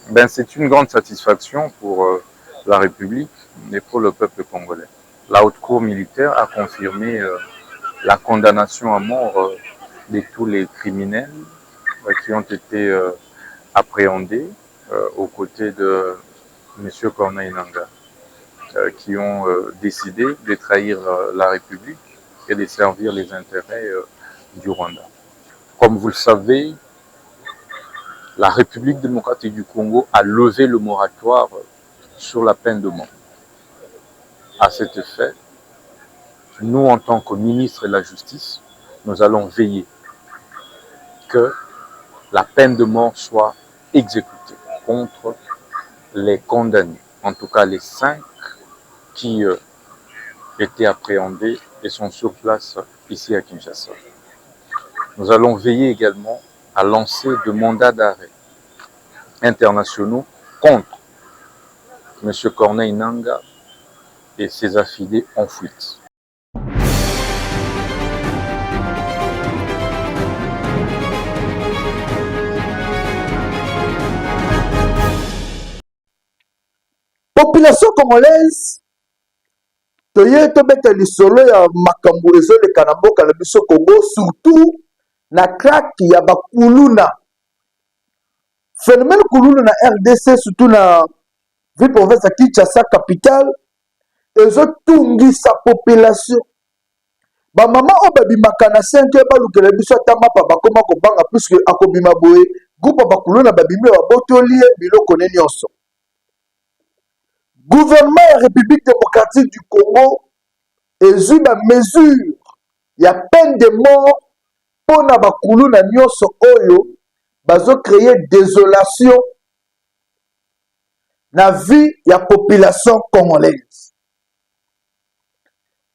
Ben, c'est une grande satisfaction pour la République et pour le peuple congolais. La haute cour militaire a confirmé la condamnation à mort de tous les criminels qui ont été appréhendés aux côtés de M. Corneille Nangaa, qui ont décidé de trahir la République et de servir les intérêts du Rwanda. Comme vous le savez, la République démocratique du Congo a levé le moratoire sur la peine de mort. À cet effet, nous, en tant que ministre de la Justice, nous allons veiller que la peine de mort soit exécutée contre les condamnés, en tout cas les 5 qui étaient appréhendés et sont sur place ici à Kinshasa. Nous allons veiller également à lancer de mandats d'arrêt internationaux contre M. Corneille Nangaa et ses affidés en fuite. Population congolaise, toye tobeta lisolo ya makambo ezoleka na mboka na biso Congo, surtout na kraki ya bakuluna. Phénomène kuluna na RDC, surtout na ville province ya Kinshasa capitale, ezotungisa population. Ba mama o babimaka na 5 balukela biso ata mapa bakoma kobanga puisque akobima boye groupe bakuluna babimi babotoli biloko ne nyonso. Gouvernement de la République démocratique du Congo ezui ba mesure ya peine de mort pour na bakulu na nyonso oyo bazo créer désolation na vie ya population congolaise.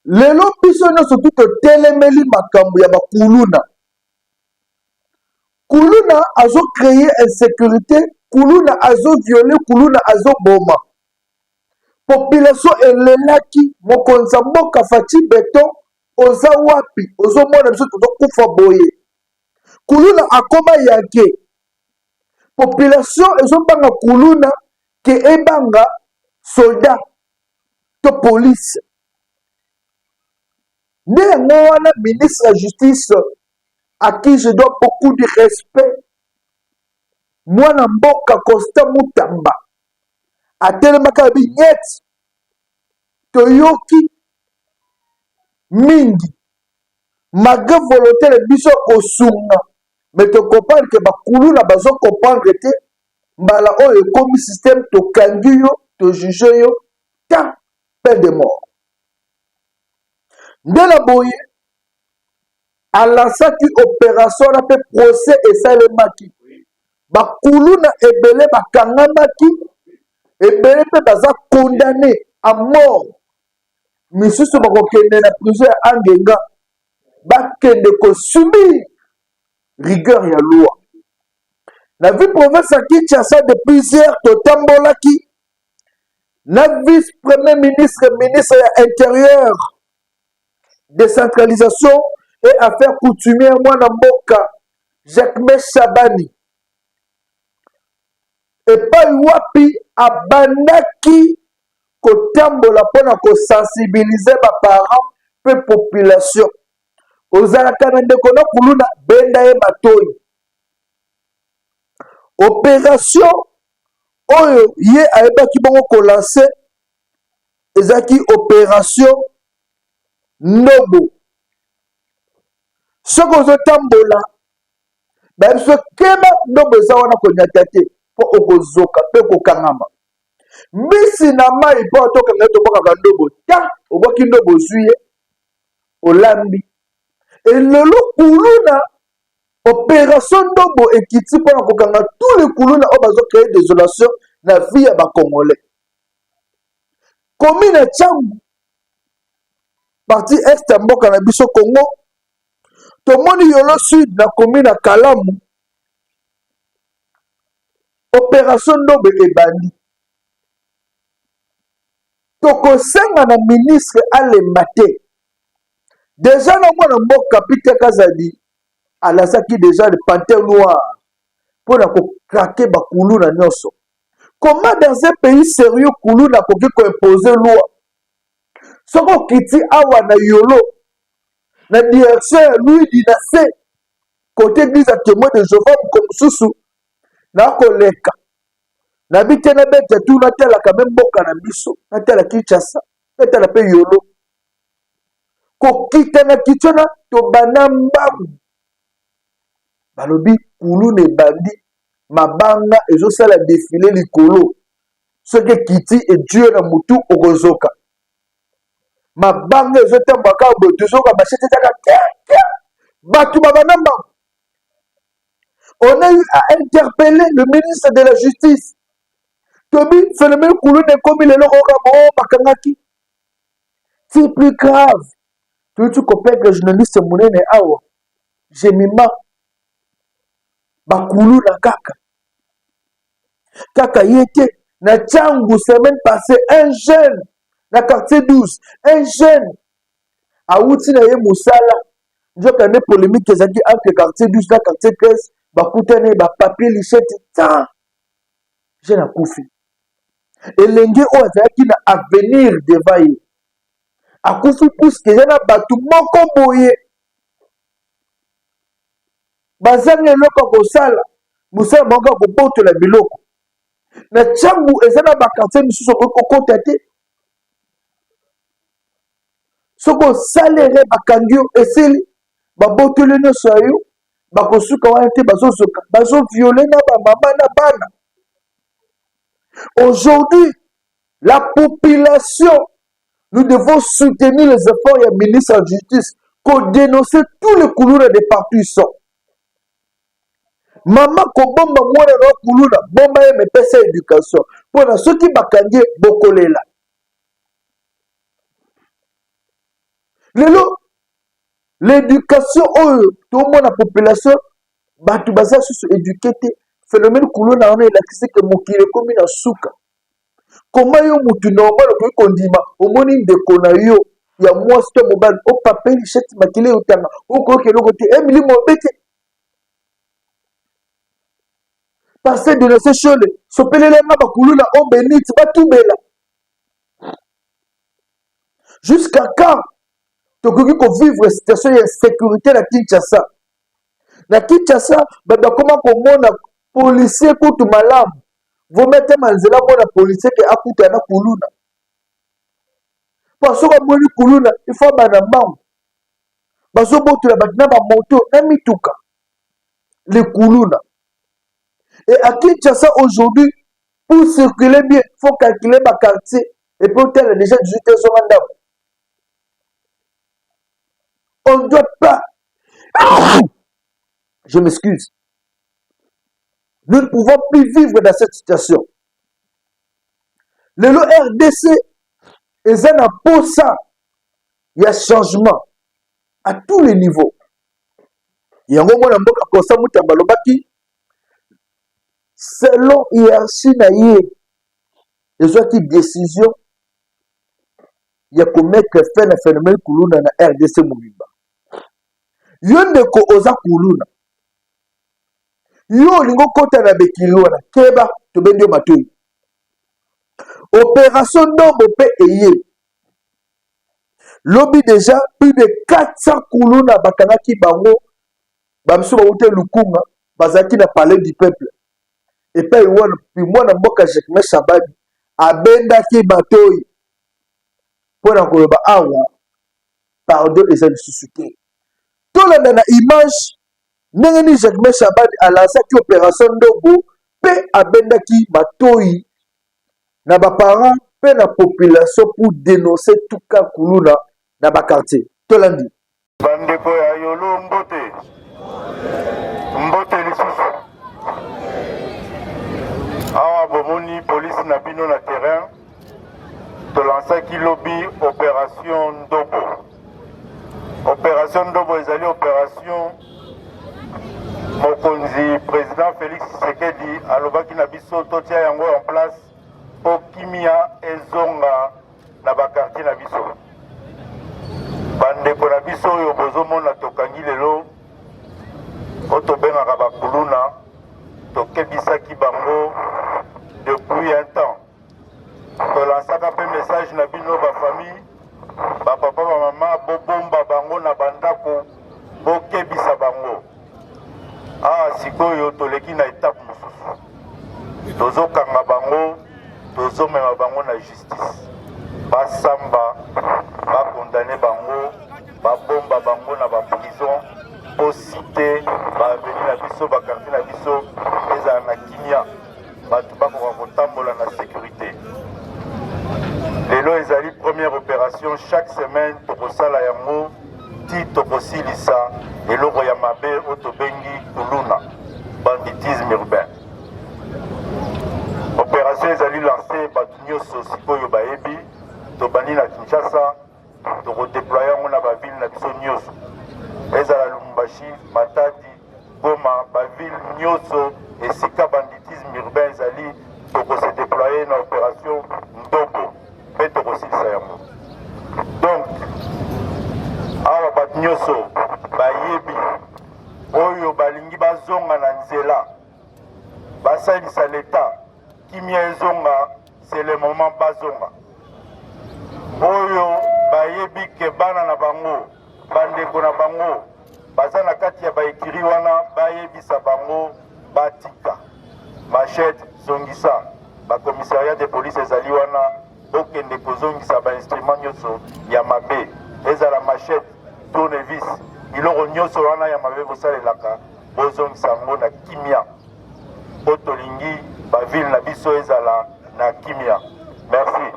Lelo biso nyonso tout telemeli makambo ya bakuluna. Kuluna azo créer insécurité, kuluna azo violer, kuluna azo boma. Population elelaki mokonza mboka Fati Beton oza wapi ozo mona biso toto kufa boye. Kuluna akoma yake. Population ezo banga kuluna ke ebanga soldat to police. Nde yango wana ministre de la justice à qui je dois beaucoup de respect, mwana mboka Constant Mutamba atelemaka binyet toyoki mingi malgré volonté de biso kosunga, mais to comprendre que bakuluna bazo comprendre te mbala oyo ekomi système tokangi yo to juge yo ta peine de mort. Nde na boye alansaki opération na pe procès esalemaki bakuluna ebele bakangamaki ebele pe baza condamné à mort. Misusu bakokende na prison ya Angenga bakende kosubir rigueur ya loi. Na ville province ya Kinshasa depuis hier totambolaki na vice premier ministre ministre ya intérieur, décentralisation et affaires coutumières mwana mboka Jacques Chabani epai wapi abandaki kotambola mpona kosensibiliser baparents pe population. Ozalaka na ndeko na kuluna benda ye matoi. Opération oyo ye ayebaki bongo kolanse ezaki opération Nobo. Soki ozotambola bayebiso keba Nobo eza wana konyata te mpo okozoka mpe kokangama. Mbisi na mai mpo atokanga tobokaka Ndobo ta obwaki Ndobo zuye olambi. Elelo kuluna opération Ndobo ekiti mpona kokanga tous les kuluna oyo bazo créer désolation na vie ya bakongolais. Commune Tchangu partie est ya mboka na biso Congo, tomoni Yolo Sud na commune ya Kalamu, opération Ndobo ebandi. Tokosenga na ministre alema te. Déjà na mwana mboka Peter Kazadi alasaki déjà le panthère noir mpona kokrake bakuluna nyonso. Comment dans un pays sérieux kuluna koki ko imposer loi? Soko kiti awa na yolo na direction ya lui dinase côté église à témoin de Jéhovah comme susu na koleka na bite na bete tu na tela quand même boka na biso na tela Kinshasa na tela pe yolo ko kita na kitona to banambamu balobi kuluna bandi mabanga ezosala défilé likolo soki kiti et Dieu na mutu okozoka mabanga ezotambaka boye tozoka machete ezaka bato babanamba. On a eu à interpeller le ministre de la Justice. Tobi phénomène kuluna comme il est là bakangaki. C'est plus grave. Tu comprends que journaliste monene awa jemima bakuluna kaka yete na Tchangu semaine passée un jeune na quartier 12 un jeune auti na ye musala njoka ne polémique ezaki entre quartier 12 na quartier 13 bakutane ba papier lichette ta jeune akufi elenge oyo azalaki na avenir devant ye akufi puisque eza na bato moko boye bazangi eloko ya kosala mosala moko ya kobotola biloko na Tchangu eza na bakartier misusu okokota te soki osalere bakangi yo esili babotoli nyonso ya yo bakosuka wana te bazozoka bazoviole na bamama na bana. Aujourd'hui la population nous devons soutenir les efforts du ministre de la Justice pour dénoncer tous les kuluna de partout ils sont. Maman kobomba mwana na kuluna bomba ye mepesa éducation mpona soki bakangi bokolela lelo l'éducation oyo tomona population bato baza susu éduqué te phénomène kuluna wana elakisi ke mokili ekomi na suka. Koma yo mutu normal okoki kondima omoni ndeko na yo ya mwasi to mobali opapeli sheti makile otanga okoyoka eloko te emili mobe te parce de nase shole sopelelenga bakuluna obeniti batubela jusqu'à quand tokoki kovivre situation ya sécurité na Kinshasa. Na Kinshasa bakoma komona policier kutu malamu vomete manzela mona policier ke akuta na kuluna pasoka moni kuluna ifo bana mbangu bazobotola bato na bamoto na mituka les kuluna. Et à Kinshasa aujourd'hui pour circuler bien il faut calculer ma quartier et pour tel déjà 18 heures. On ne doit pas je m'excuse. Nous ne pouvons plus vivre dans cette situation. Le RDC est un posa. Il y a changement à tous les niveaux. Il y a un moment où selon hiérarchie naïe, les autres décisions, il y a comme que fait un phénomène kuluna na RDC Mouimba. Yonde ko oza kuluna. Yo lingo kota na bekilwana keba to bendio matui. Opération Ndombo pe eye. Lobby déjà plus de 400 kuluna bakangaki bango bamsu ba ute lukunga bazaki na palais du peuple. Et puis moi na mboka Jekme Shabadi abendaki batoi pona koloba awa pardon les insusuke. Tout le monde a image Nengeni Jekme Shabadi a lancé une opération Ndombo pe abendaki batoi na ba parents pe na population pour dénoncer tout cas kuluna na ba quartier. Tolandi. Bandeko ya yolo mbote. Mbote lisusu. Awa bomoni police na bino na terrain. To lancer ki lobby opération Ndombo. Opération Ndombo ezali opération mokonzi président Félix Tshisekedi alobaki na biso totia yango en place po kimia ezonga na ba quartier na biso. Bandeko na biso oyo bozomona tokangi lelo o tobengaka bakuluna tokebisaki bango depuis courage na bino ba famille ba papa ba mama bobomba bango na bandako bokebisa bango. Ah sikoyo toleki na étape mosusu tozokanga bango tozomema bango na justice basamba bakondane bango babomba bango na baprison po cité baaveni na biso bakartier na biso ezala na kimia bato bakoka kotambola na sécurité. Lelo ezali première opération chaque semaine tokosala yango ti tokosilisa eloko ya mabe oyo tobengi kuluna banditisme urbain. Opération ezali lancé bato nyonso sikoyo bayebi tobandi na Kinshasa tokodéploye yango na bavile na biso nyonso ezala Lubumbashi, Matadi, Goma, bavile nyonso esika banditisme urbain ezali tokose déploye na opération Ndobo mpe tokosilisa yango. Donc awa bato nyonso bayebi oyo balingi bazonga na nzela basalisa leta kimia ezonga c'est le moment bazonga. Oyo bayebi ke bana na bango bandeko na bango baza na kati ya baekiri wana bayebisa bango batika machete zongisa bacommissariat de police ezali wana bokende kozongisa bainstrument nyonso ya mabe ezala machete tournevis biloko nyonso wana ya mabe bosalelaka bozongisa yango na kimia po tolingi bavile na biso ezala na kimia. Merci.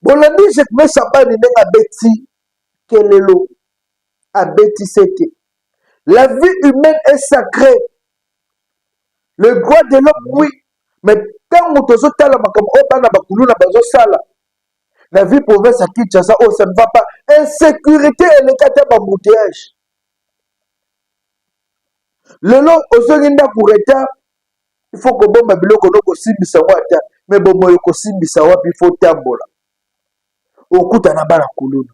Bolandi Jacques Chabani ndenge abeti kelelo abeti seke. La vie humaine est sacrée. Le droit de l'homme, oui. Mais tant que tu as la makambo bana bakulu na bazo sala. La vie province à Kinshasa, oh ça ne va pas. Insécurité et le kata bambouteillage. Le long ozoginda pour état, il faut que bomba biloko no simbisa wata, mais bomo yoko simbisa wapi il faut tambola. Okuta na bana kuluna.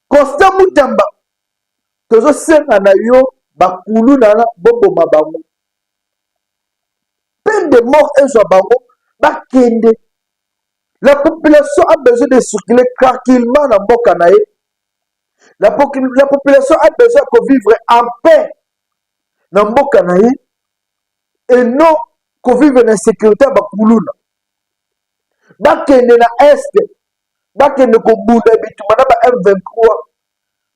Constant Mutamba tozo senga na yo bakuluna na boboma bango. Peine de mort ezwa bango bakende. La population a besoin de circuler tranquillement dans mboka na ye. La population a besoin de vivre en paix dans mboka na ye et non que vivre en sécurité bakuluna. Bakende na est, bakende ko bunda bituma na ba M23.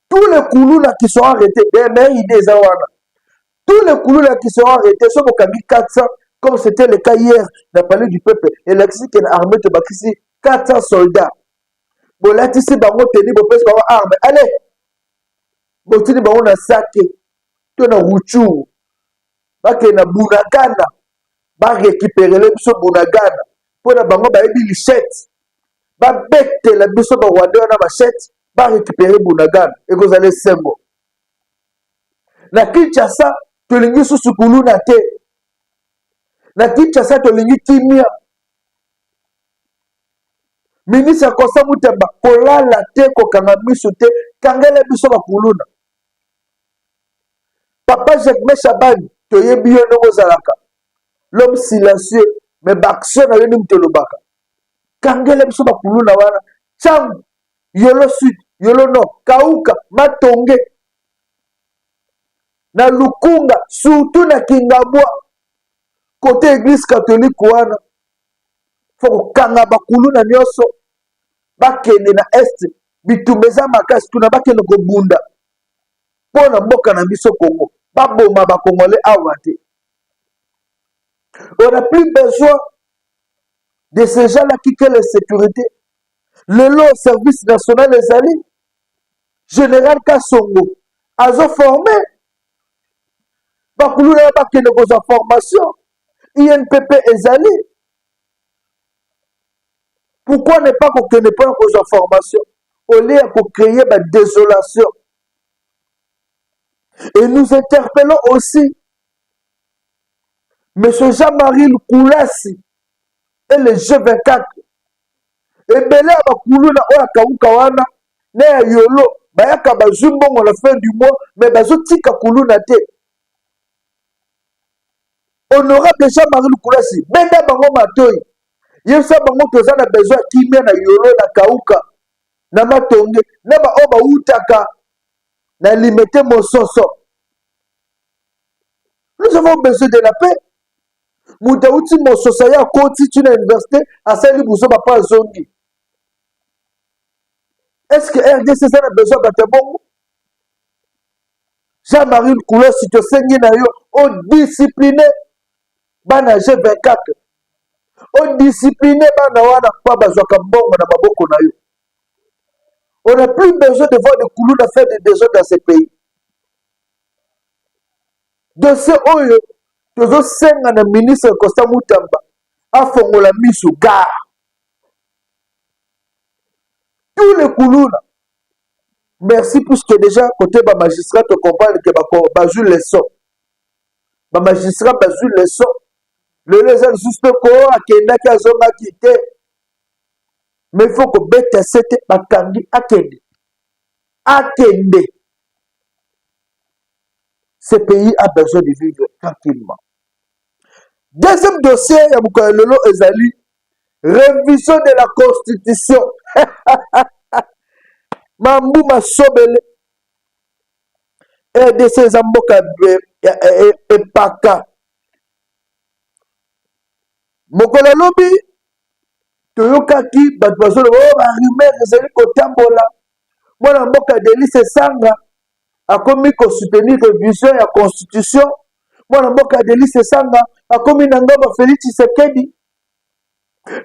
Tous les Koulouna qui sont arrêtés, tous les Koulouna qui sont arrêtés sont au Kabi 400, comme c'était le cas hier dans le palais du peuple. Et l'exil qui est armé de Bakissi, 400 soldats. Bon, là, tu sais, bango teni, bon, parce qu'on a arme. Allez! Bon, tu dis, bango na saké, tu na Rouchou, bake na Bunagana, ba récupérer les biso Bunagana. Pour na bango, ba ebi lichette, ba bête la biso ba Rwanda na machette. Va récupérer Bunagana et vous allez sembo. Na Kinshasa, tu lingi sous kuluna te. Na Kinshasa, tu lingi kimia. Ministre Kosa Mutamba, kola la te, kokanga miso te, kangele biso ba kuluna. Papa Jacques Chabani, tu y es bien no zalaka. L'homme silencieux, mais baksyo na yoni mtelobaka. Kangele biso ba kuluna wana. Chang Yolo Sud, Yolo Nord, Kauka, Matonge, na Lukunga, surtout na Kingabwa, côté église catholique wana, faut kanga bakulu na nyoso, bakende na est, bitumbeza makasi tuna bakende ko bunda. Pona mboka na biso Congo, baboma ba Congolais awate. On n'a plus besoin de ces gens-là qui créent la sécurité. Le long service national des alliés, général Kassongo, a formé. Bakulu na bakende ko formation. INPP est allié. Pourquoi ne pas qu'on ne pas aux informations au lieu de créer une désolation? Et nous interpellons aussi M. Jean-Marie Koulassi et le G24. Et Bélé Bakoulou na Oya Kawukawana, ne Yolo, bayaka bazwi mbongo la fin du mois mais bazotika kuluna te. Honorable Jean-Marie Lukulasi benda bango matoi yesa bango toza na besoin kimia na yolo na kauka na matonge na ba oba utaka na limité mososo. Nous avons besoin de la paix. Moutauti mososo ya koti tu na université asali buso papa zongi. Est-ce que RDC ça a besoin de bon? Jean-Marie Lukulasi to sengi na yo o discipliné bana G24. O discipliné bana wana kwa bazwaka mbongo na maboko na yo. On n'a plus besoin de voir des Koulouna faire des désordres dans ces pays. De ce oyo, tozo senga na ministre Costa Moutamba, a fongola misu gare. Tous les Koulouna, merci puisque déjà, côté ba magistrat, te comprendre que ba joue les sons. Ba magistrat, ba joue les sons. Le lézard juste ko a kenda ki azonga kite. Mais il faut que bête cette bakangi akende. Akende. Ce pays a besoin de vivre tranquillement. Deuxième dossier, il y a Lolo Ezali, révision de la Constitution. Mambu Masobele, RDC Zamboka Epaka. Mokola Lobi, Toyokaki, Batwazo, rumeur Ezali Kotambola. Moi, la Mboka Delice Sanga a commis qu'on soutenir révision de la Constitution. Moi, la Mboka Delice Sanga a commis Nangaba Félix Tshisekedi.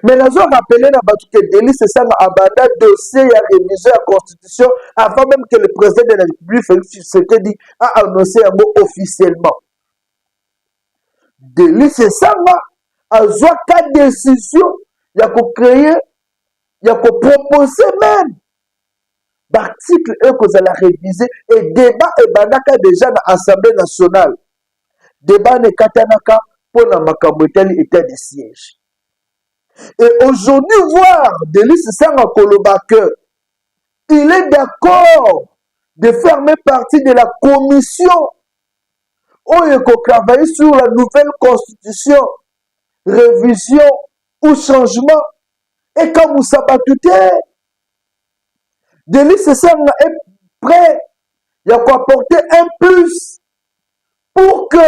Mais nous avons rappelé que Delice Sanga a abandonné le dossier de la révision de la Constitution avant même que le président de la République, Félix Tshisekedi, a annoncé un mot officiellement. Delice Sanga a joué 4 décisions. Il y a créé, il y a proposé même. L'article que vous allez réviser et débat et banaka déjà dans l'Assemblée nationale. Débat ne katanaka pour la makamoteli état de siège. Et aujourd'hui, voir Delice Sanga Koloba que il est d'accord de faire partie de la commission où il faut travailler sur la nouvelle constitution, révision ou changement. Et quand vous sabatez, Delice Sanga est prêt. Il y a quoi apporter un plus pour que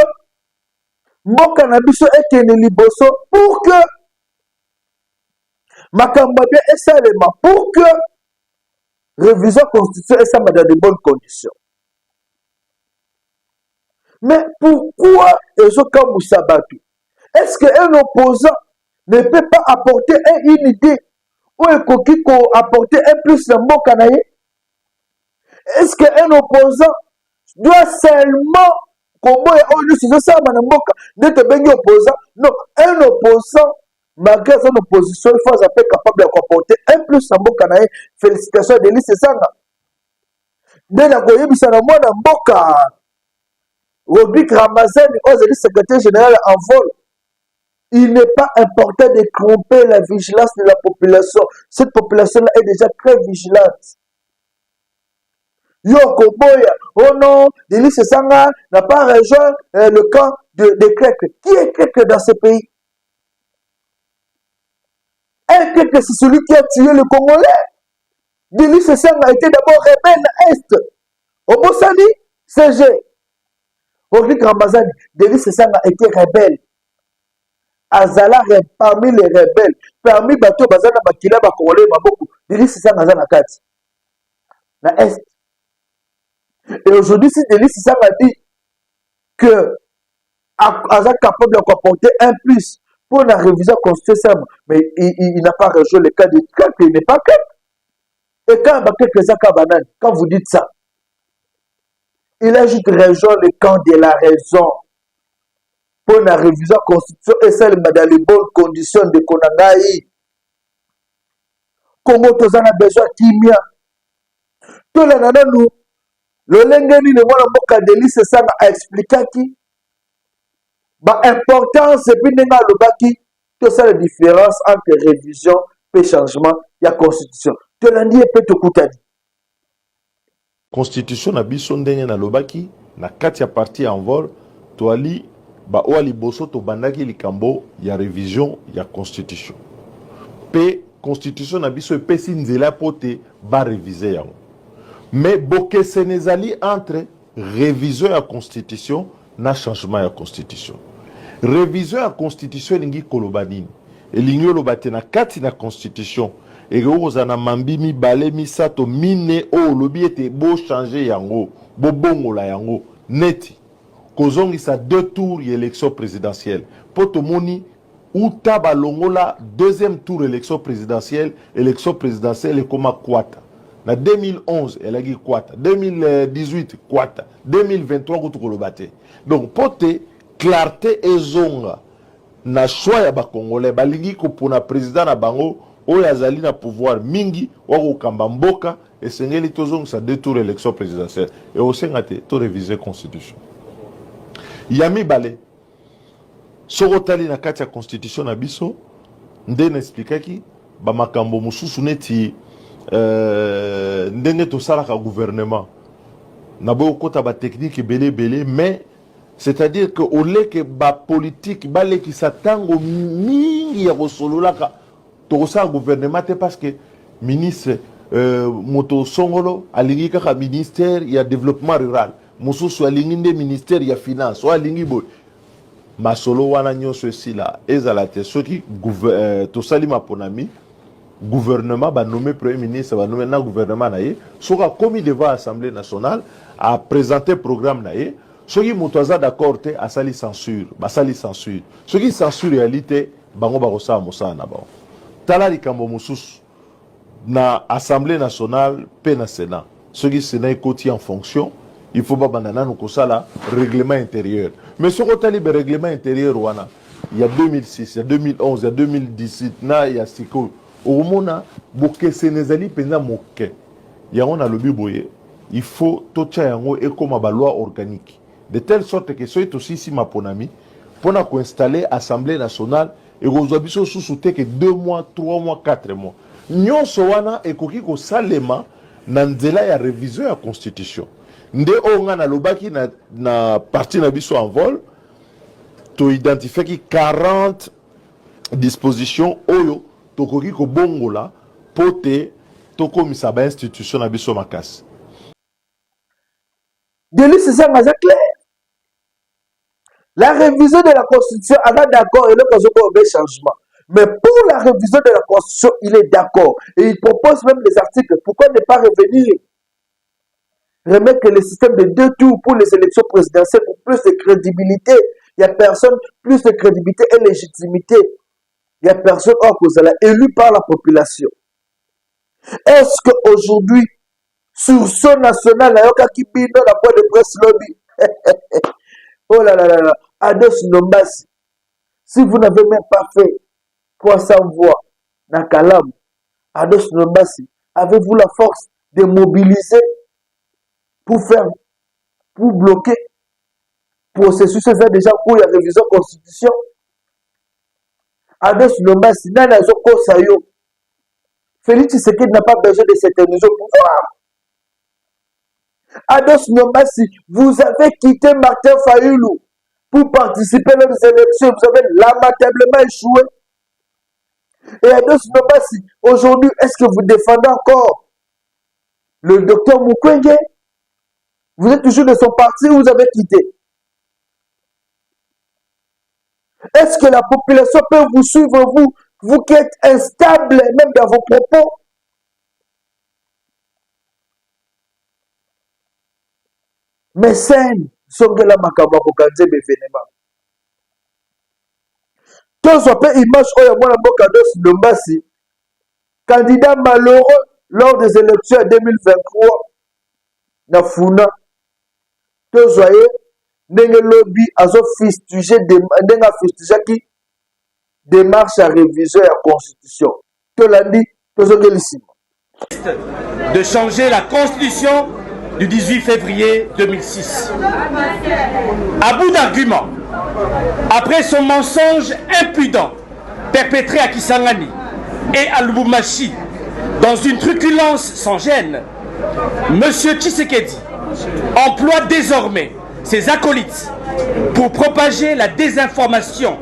Mboka Nabiso et Keneli Bosso, pour que Makambabia et Salema, pour que révision constitution et ça dans de bonnes conditions. Mais pourquoi Ezoka Moussabatu? Est-ce qu'un opposant ne peut pas apporter une idée ou un coquille pour apporter un plus de Mboka Naye? Est-ce qu'un opposant doit seulement, comme moi, c'est ça, opposant? Non, un opposant, malgré son opposition, il faut être capable d'apporter un plus de Mboka Naye. Félicitations à Delice Sanga. Dès la Goye, il y a un Mboka. Robic Ramazan, le secrétaire général en vol. Il n'est pas important de tromper la vigilance de la population. Cette population-là est déjà très vigilante. Yoko Boya, oh non, Delice Sanga n'a pas rejoint le camp de Krek. Qui est Krek dans ce pays? Un Krek, c'est celui qui a tué le Congolais. Delice Sanga a été d'abord rebelle à Est. Au Bossali, CG. Roglic Ramazani, Delice Sanga a été rebelle. Azala parmi les rebelles, parmi Bato Bazana Bakila Bakole Maboko, Delice Sanga Zana Kati. Na Est. Et aujourd'hui, si Delice Sanga dit que Azala est capable d'apporter un plus pour la révision constitutionnelle, mais il n'a pas rejoint le cas de Krek, il n'est pas Krek. Et quand vous dites ça, il a juste rejoint le camp de la raison pour la révision constitution et celle dans les bonnes conditions de Konangaï. Congo tozana besoin kimia. Tout le nana nous, le lengeni le mwana mboka Delice Sanga a expliqué qui ba importance et puis nenga lobaki que ça la différence entre révision et changement de la constitution. Tout le dit peut te coûter. constitution na biso ndenge na lobaki na kati ya parti en vol toali ba oali boso to bandaki likambo ya révision ya constitution pe constitution na biso epesi nzela pote ba réviser yango mais bokese nezali entre révision ya constitution na changement ya constitution. Révision ya constitution elingi koloba nini? Elingi oloba te na kati na constitution ekoza na mambi mibale misato mine o lobi ete bo changer yango bo bongola yango neti kozongisa 2 tours ya élection présidentielle poto moni uta balongola deuxième tour élection présidentielle ekoma kwata na 2011 elagi kwata 2018 kwata 2023 kutu koloba te. Donc pote clarté ezonga na choix ya ba congolais balingi ko pona président na bango oyo azali na pouvoir mingi wako kamba mboka esengeli tozongisa 2 tours élection présidentielle et osenga te to réviser constitution yami bale sokotali na kati ya constitution na biso nde na expliquaki ba makambo mususu neti ndenge tosalaka gouvernement na boyo kota ba technique belé mais c'est-à-dire que au lieu que ba politique balé qui s'atango mingi ya kosololaka tokosa gouvernement te parce que ministre moto songolo alingi kaka ministère ya développement rural mususu alingi nde ministère ya finance o alingi boy masolo wana nyonso esila ezala te soki tosali maponami gouvernement ba nommé premier ministre ba nommé na gouvernement na ye soka commis devant assemblée nationale a présenter programme na ye soki moto aza d'accord te asali censure basali censure soki censure réalité bango bakosala mosala na bango tala likambo mosusu na assemblée nationale pe na sénat soki sénat ekoti en fonction il faut pas bandana nous kosala règlement intérieur mais soko tali be règlement intérieur wana il y a 2006 il y a 2011 il y a 2018 na il y a siko omona bokese nezali penza moke yango na lobi boye il faut tocha yango ekoma ba loi organique de telle sorte que soki tosisi maponami pona ko installer assemblée nationale et kozwa biso susu te que 2 mois 3 mois 4 mois nyonso wana ekoki ko salema na nzela ya révision ya constitution nde onga na lobaki na parti na biso en vol to identifier ki 40 dispositions oyo tokoki ko bongola pote tokomisa ba institution na biso makasi. Denis, c'est ça, clair. La révision de la Constitution, on est d'accord, et le cas changement. Mais pour la révision de la Constitution, il est d'accord. Et il propose même des articles. Pourquoi ne pas revenir remettre le système de 2 tours pour les élections présidentielles pour plus de crédibilité. Il n'y a personne, plus de crédibilité et légitimité. Il n'y a personne élu par la population. Est-ce qu'aujourd'hui, sur ce national, il y a la voix de presse lobby. Oh là là là là, Ados Nombasi, si vous n'avez même pas fait 300 voix dans Kalam, Ados Nombasi, avez-vous la force de mobiliser pour bloquer le processus déjà pour la révision de la Constitution? Ados Nombasi, Nana Zoko Sayo, Félix Tshisekedi n'a pas besoin de cette mesure pour pouvoir. Ados Nombasi, vous avez quitté Martin Fayoulou pour participer aux élections. Vous avez lamentablement échoué. Et Ados Nombasi, aujourd'hui, est-ce que vous défendez encore le docteur Mukwege? Vous êtes toujours de son parti ou vous avez quitté? Est-ce que la population peut vous suivre, vous qui êtes instable même dans vos propos? Mais scène, Songela Makaba Bokanze Bevenema. Tous soit peu image Oya Mwana Bokados Nombasi, candidat malheureux lors des élections en 2023, na Funa. Tous voyez, Nenge lobby azo fustigé Nenga fustigé qui démarche à réviser la constitution. Tout l'a dit, tous de changer la constitution du 18 février 2006. À bout d'arguments, après son mensonge impudent perpétré à Kisangani et à Lubumbashi, dans une truculence sans gêne, M. Tshisekedi emploie désormais ses acolytes pour propager la désinformation,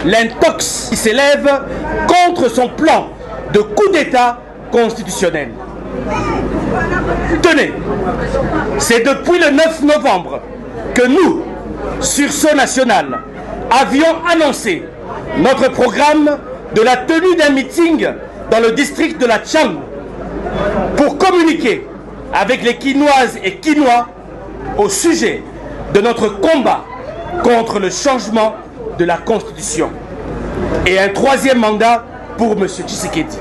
l'intox qui s'élève contre son plan de coup d'État constitutionnel. Tenez, c'est depuis le 9 novembre que nous, Sursaut National, avions annoncé notre programme de la tenue d'un meeting dans le district de la Tchang pour communiquer avec les Quinoises et Quinois au sujet de notre combat contre le changement de la Constitution et un troisième mandat pour M. Tshisekedi.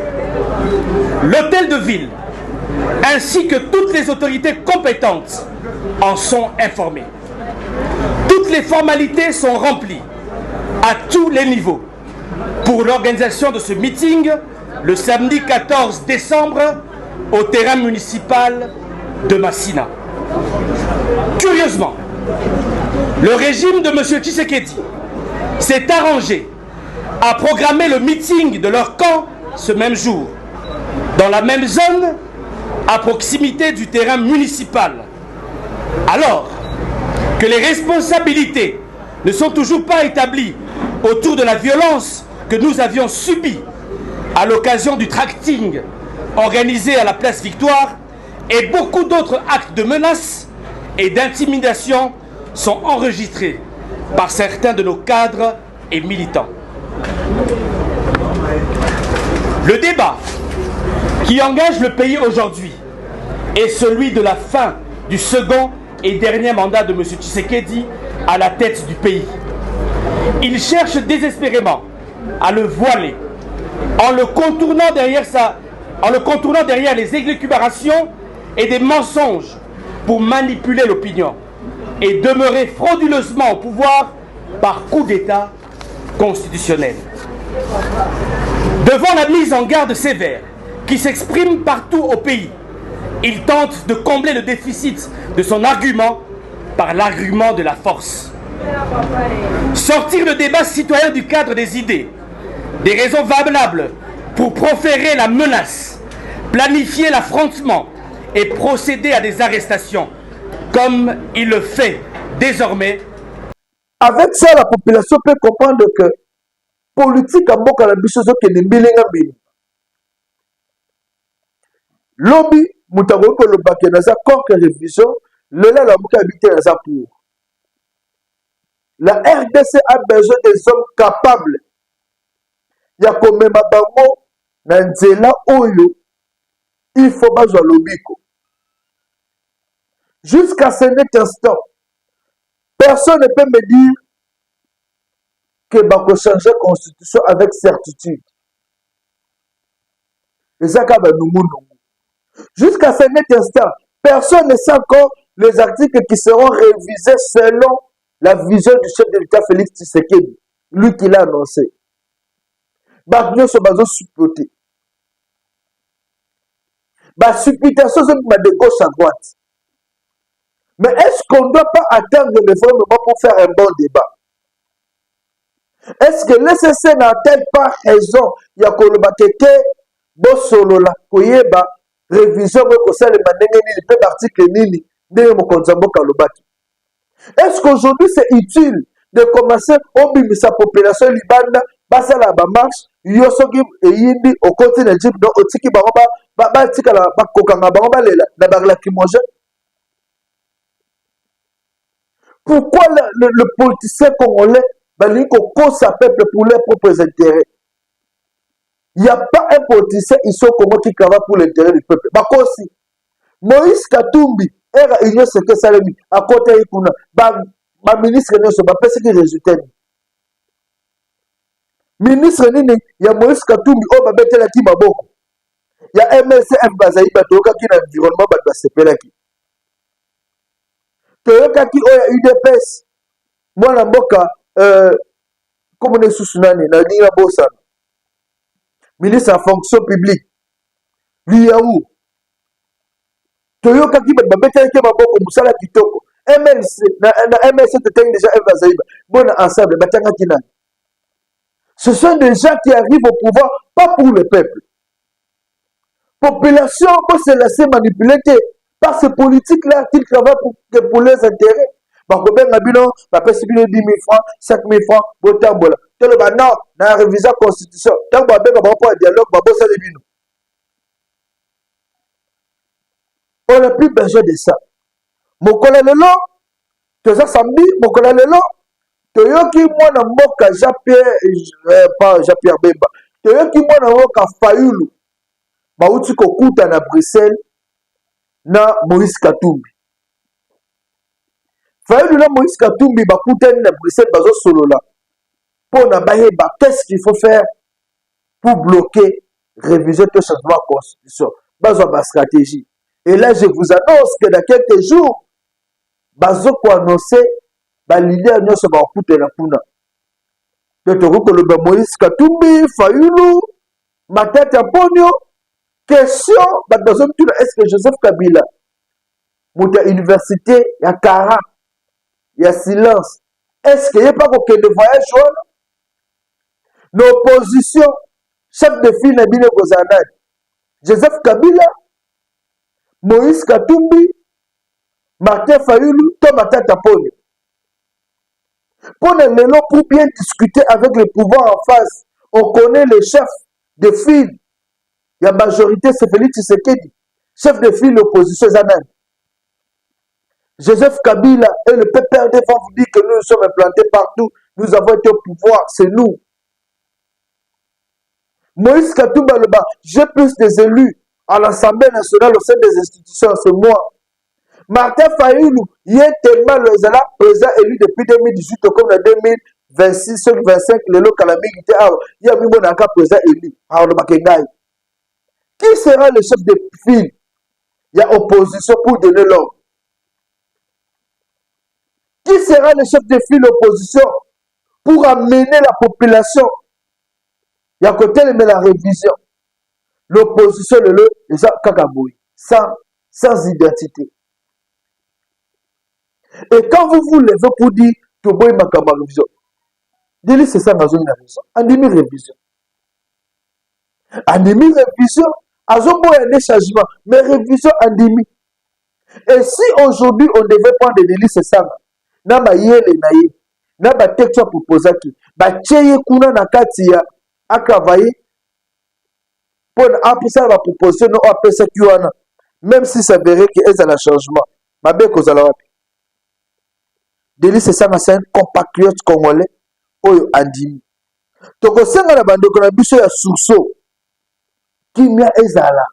L'hôtel de ville ainsi que toutes les autorités compétentes en sont informées. Toutes les formalités sont remplies à tous les niveaux pour l'organisation de ce meeting le samedi 14 décembre au terrain municipal de Massina. Curieusement, le régime de M. Tshisekedi s'est arrangé à programmer le meeting de leur camp ce même jour, dans la même zone, à proximité du terrain municipal, alors que les responsabilités ne sont toujours pas établies autour de la violence que nous avions subie à l'occasion du tracting organisé à la place Victoire, et beaucoup d'autres actes de menaces et d'intimidation sont enregistrés par certains de nos cadres et militants. Le débat qui engage le pays aujourd'hui est celui de la fin du second et dernier mandat de M. Tshisekedi à la tête du pays. Il cherche désespérément à le voiler en le contournant derrière les élucubrations et des mensonges pour manipuler l'opinion et demeurer frauduleusement au pouvoir par coup d'État constitutionnel. Devant la mise en garde sévère qui s'exprime partout au pays, il tente de combler le déficit de son argument par l'argument de la force. Sortir le débat citoyen du cadre des idées, des raisons valables pour proférer la menace, planifier l'affrontement et procéder à des arrestations, comme il le fait désormais. Avec ça, la population peut comprendre que politique à mboka na biso zo kende mbilinga mbili. Lobby mutango ko lobake na za contre révision, le la mboka habité na za pour. La RDC a besoin des hommes capables. Ya komema bango na nzela oyo il faut bazwa lobiko. Jusqu'à cet instant, personne ne peut me dire que bako changer la constitution avec certitude. Jusqu'à cet instant, personne ne sait encore les articles qui seront révisés selon la vision du chef de l'État Félix Tshisekedi, lui qui l'a annoncé. Bagno se bazo supporté. Ba supputation de gauche à droite. Mais est-ce qu'on ne doit pas attendre le référendum pour faire un bon débat? Est-ce que l'SSC n'a-t-elle pas raison? Il y a que Bosolola, Koyeba, révision, article Nini, est-ce qu'aujourd'hui c'est utile de commencer au bim sa population libanda, basa la marche, yosoki et yindi au côté de Jib, donc au tiki baroba, tika la bakokanga baroba la bagla qui mange? Pourquoi le politicien congolais cause sa peuple pour leurs propres intérêts? Il n'y a pas un politicien ici au Congo qui travaille pour l'intérêt du peuple. Bakosi, Moïse Katumbi, era union seke salemi, à côté de Kuna, ba ministre ne se bat pas ce qui résultat. Ministre nini, il y a Moïse Katumbi, oh babete la ki maboko. Il y a MLCF Bazaï Batoka qui n'a environnement bat sepela ki. Toyoka ki oya UDPS, moi na mboka, comme on est sous Sunani, na Nina Bosa, ministre en fonction publique, lui ya où? Toyoka ki babete ki maboko musala kitoko. MLC, na MLC te déjà Bazaïba, bon ensemble, batanga kina. Ce sont des gens qui arrivent au pouvoir, pas pour le peuple. Population peut se laisser manipuler par ces politiques-là qui travaillent pour les intérêts. Bakobé Mabino, Papa Sibino 10 000 francs, 5 000 francs, Botambola. Tout le monde, non, dans la révision de la Constitution. Tant que vous avez un dialogue, vous avez un dialogue. On n'a plus besoin de ça. Mokola lelo, toza samedi, mokola lelo, toyoki mwana mboka Jean-Pierre Bemba. Toyoki mwana mboka Fayulu. Bauti kokuta na Bruxelles na Moïse Katumbi. Fayulu na Moïse Katumbi bakutani na Bruxelles bazo solola. Pour na baheba, qu'est-ce qu'il faut faire pour bloquer, réviser tout changement de constitution. Bazo ba stratégie. Et là, je vous annonce que dans quelques jours, bazo ko annoncer ba leader nyonso ba kutela kuna. Totoko le Moïse Katumbi, Fayulu, Matata Ponyo. Question, est-ce que Joseph Kabila, à l'université, il y a Kara, il y a silence. Est-ce qu'il n'y a pas aucun de voyage? L'opposition, chef de file Nabile Gozanad, Joseph Kabila, Moïse Katumbi, Martin Fayulu, Thomas Tatapone. Pour bien discuter avec le pouvoir en face, on connaît les chefs de file. La majorité, c'est Félix Tshisekedi, chef de file de l'opposition Zanan. Joseph Kabila et le PPRD vont vous dire que nous sommes implantés partout, nous avons été au pouvoir, c'est nous. Moïse Katumba Leba, j'ai plus des élus à l'Assemblée nationale au sein des institutions, c'est moi. Martin Fayulu, il est tellement le président élu depuis 2018 comme en 2026, 2025, le local américain, il y a mis mon président élu. Alors, le Makengai. Qui sera le chef de file? Il y a opposition pour donner l'ordre. Qui sera le chef de file opposition pour amener la population? Il y a côté mais la révision. L'opposition, le Kakaboui, sans identité. Et quand vous vous levez pour dire Toboy Makama révision, dites c'est ça ma zone de révision. Andimi révision. Andimi révision. Azobo y a des changements, mais révision andimi. Et si aujourd'hui on devait prendre des délits, c'est ça. Naba yele na ye. Naba texte proposé qui. Ba cheye kuna na kati ya a travailler pour après ça va proposer no après ça kiwana. Même si ça verrait que est un changement. Mabe kozala wapi. Délit c'est ça c'est un compatriote congolais oyo andimi. Toko senga na bandeko na biso ya Sourceau. Kimia ezala.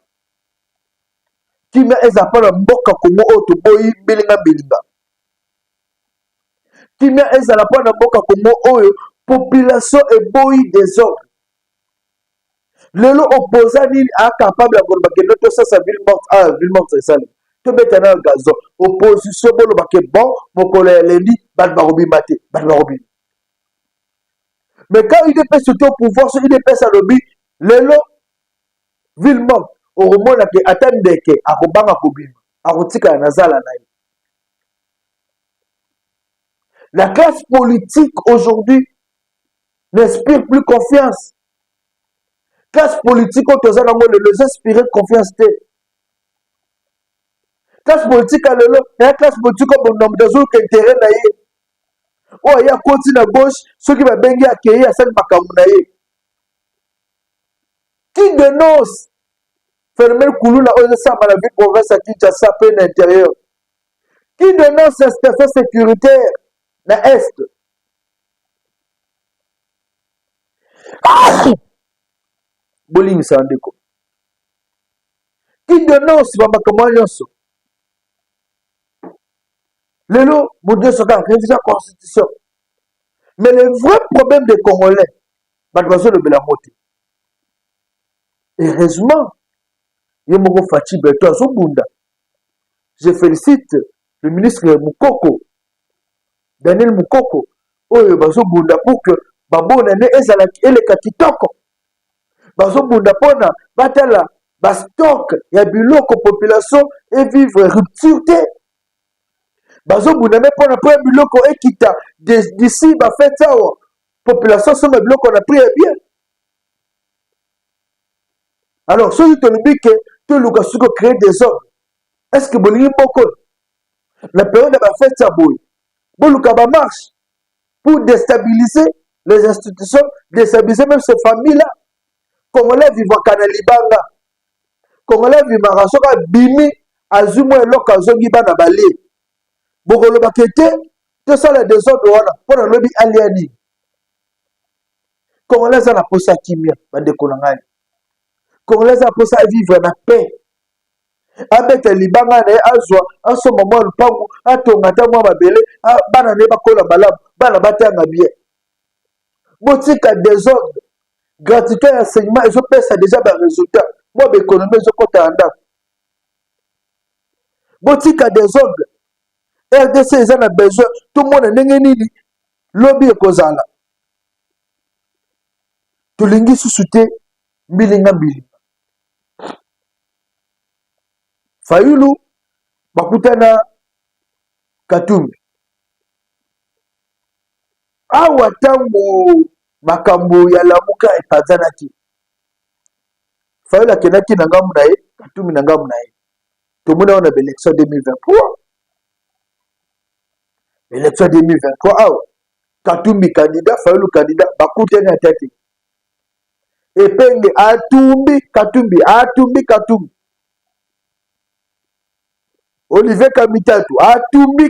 Kimia ezala pa na mboka komo oyo toboyi belinga belinga. Kimia ezala pa na mboka komo oyo population eboyi désordre. Lelo opposant nini incapable ya koloba ke noto ça ville morte c'est ça. To betana gazon. Opposition boloba ke bon mokolo ya lendi bat barobi mate, bat barobi. Mais quand il est surtout au pouvoir, il est à lobby, lelo ville morte, au moment là que attendeke à Robanga Kobim, à Rotika Nazala Naï. La classe politique aujourd'hui n'inspire plus confiance. Classe politique, les inspirer confiance. Classe politique, la classe politique, comme on a besoin d'intérêt naïe. Oh, il y a côté à gauche, ceux qui va bengi accueillir à cette makamounaïe. Qui dénonce fermer le coulou là, on ça à la ville province à Kinshasa, peu l'intérieur. Qui dénonce cette sécuritaire dans l'Est. Boling Sandeko. Qui dénonce Bamakamanyonso. Lelo, mon Dieu, c'est la révision de la Constitution. Mais le vrai problème des Congolais, c'est le Belamote. Heureusement, Yemoko Fachi Beto Azobunda. Je félicite le ministre Moukoko, Daniel Moukoko, Oyo Bazobunda pour que Babona ne ezalaki eleka kitoko. Bazobunda pona batala bastock ya biloko population et vivre rupture. Bazobunda me pona pour biloko ekita d'ici ba fait ça population so biloko na pris bien. Alors, ceux qui te disent que tout le monde créer des ordres. Est-ce que vous avez beaucoup? La période de la fête, ça bouille. Vous avez marche pour déstabiliser les institutions, déstabiliser même ces familles-là. Congolais vivent à Kanalibanga. Congolais vivent à Rasoka Bimi, Azumo et Lokazongi Banabali. Bogolo Bakete, tout ça les désordres pour le lobby aliani. Congolais ont la posa kimia, bande konangani. Congolais ont la posa vivre en paix. Avec les Libanga, Azwa, en ce moment, le Pamou, à Tongata, Mabele, à Banane Bakola Balam, Banabate Mabie. Boutique à désordre, gratuité et enseignement, et je pense ça déjà un résultat. Moi, l'économie, je compte en date. Boutique à désordre, RDC, ils ont besoin, tout le monde est nini, lobby et kozala. Tout le monde sous-souté, milinga mili. Fayulu, bakutana Katumbi. Awa tango makambo ya lamuka epazanaki. Fayulu akenaki na ngambu na ye, Katumbi na ngambu na ye. Tomona on a l'élection 2023. L'élection 2023 awa. Katumbi candidat, Fayulu candidat, bakutana tete. Epenge atumbi Katumbi. Olivier Kamitatu, Atumbi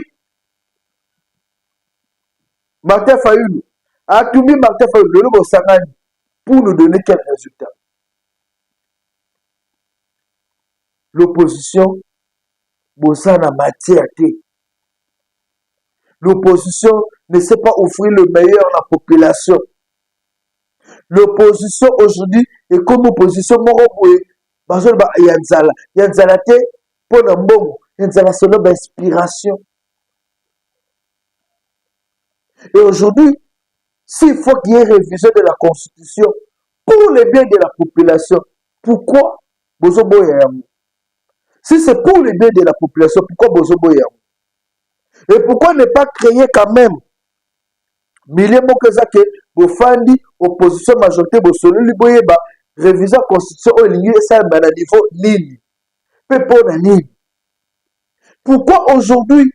Martin Fayulu, Atumbi Martin Fayulu, le Sangani, pour nous donner quel résultat? L'opposition, Bossana matière. L'opposition ne sait pas offrir le meilleur à la population. L'opposition aujourd'hui est comme opposition Moroboué. Yanzala te pour le mbongo. Yanzala solo d'inspiration. Et aujourd'hui, s'il faut qu'il y ait révision de la Constitution pour le bien de la population, pourquoi Bozobo Yamou? Si c'est pour le bien de la population, pourquoi Bozobo Yamou? Et pourquoi ne pas créer quand même milliers de Bofandi, opposition majorité, Bosolo Liboyeba, révision de la Constitution au lieu de ça à niveau Nini. Pourquoi aujourd'hui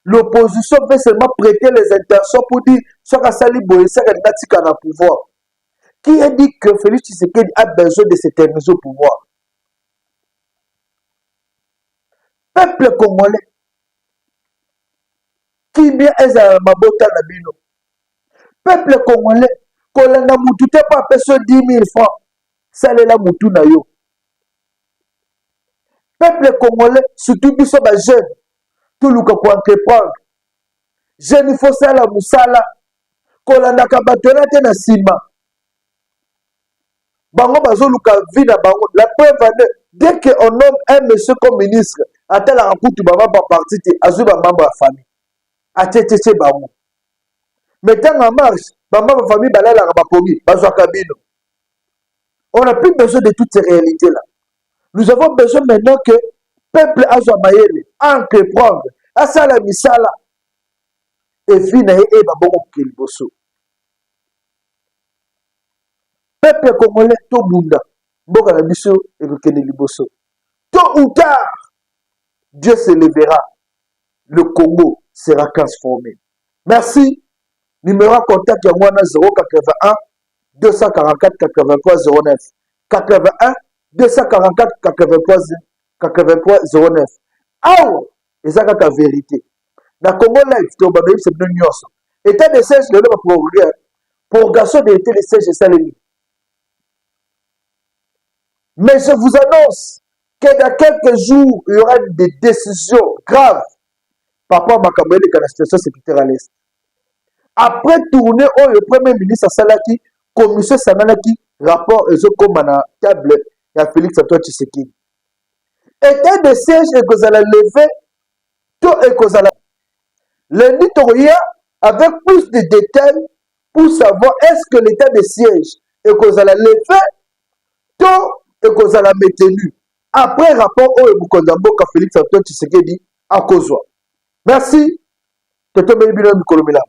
l'opposition veut seulement prêter les intentions pour dire soit Sali Boye, soit Tika na pouvoir? Qui a dit que Félix Tshisekedi a besoin de s'éterniser au pouvoir? Peuple congolais, qui bien est à Mabota Nabino? Peuple congolais, Kolanda Moutou te pas peso 10 000 francs, ça l'est la Moutou na yo. Peuple congolais, surtout qui sont des jeunes, tout le monde peut entreprendre. Jeunes, il faut ça la moussala, Kolanda Kabatona te na sima. Bango bazo luka vie na bango. La preuve, dès qu'on nomme un monsieur comme ministre, attends la rencontre du maman par parti, azu ba membre de la famille. Acheche bango. Maintenant en marche, maman de la famille balala rabapongi, bazwa kabino. On n'a plus besoin de toutes ces réalités-là. Nous avons besoin maintenant que le peuple azwa mayele, entreprendre, asala misala, et finalement, et babongo kilboso. Peuple congolais, tout bunda, boka na biso et kokende liboso. Tôt ou tard, Dieu se lèvera, le Congo sera transformé. Merci. Numéro de contact est 081 244 83 09. 81 244 83 09. Ah, et ça, c'est la vérité. Dans le Congo Live, c'est une news. État de siège, le prorogation de l'état de siège, c'est ça les. Mais je vous annonce que dans quelques jours, il y aura des décisions graves par rapport à Makamboye de la situation sécuritaire à l'Est. Après tourner, le Premier ministre Salaki, commission Sananaki, rapport et comme à table, il y a Félix Antoine Tshisekedi. État de siège et que vous allez lever, tout et que vous allez. Lundi, avec plus de détails pour savoir est-ce que l'état de siège et que vous allez lever, tout et que vous allez maintenu. Après rapport au Mukondambo, Félix Antoine Tshisekedi à Kozwa. Merci. Toto Melibino Mikolomela.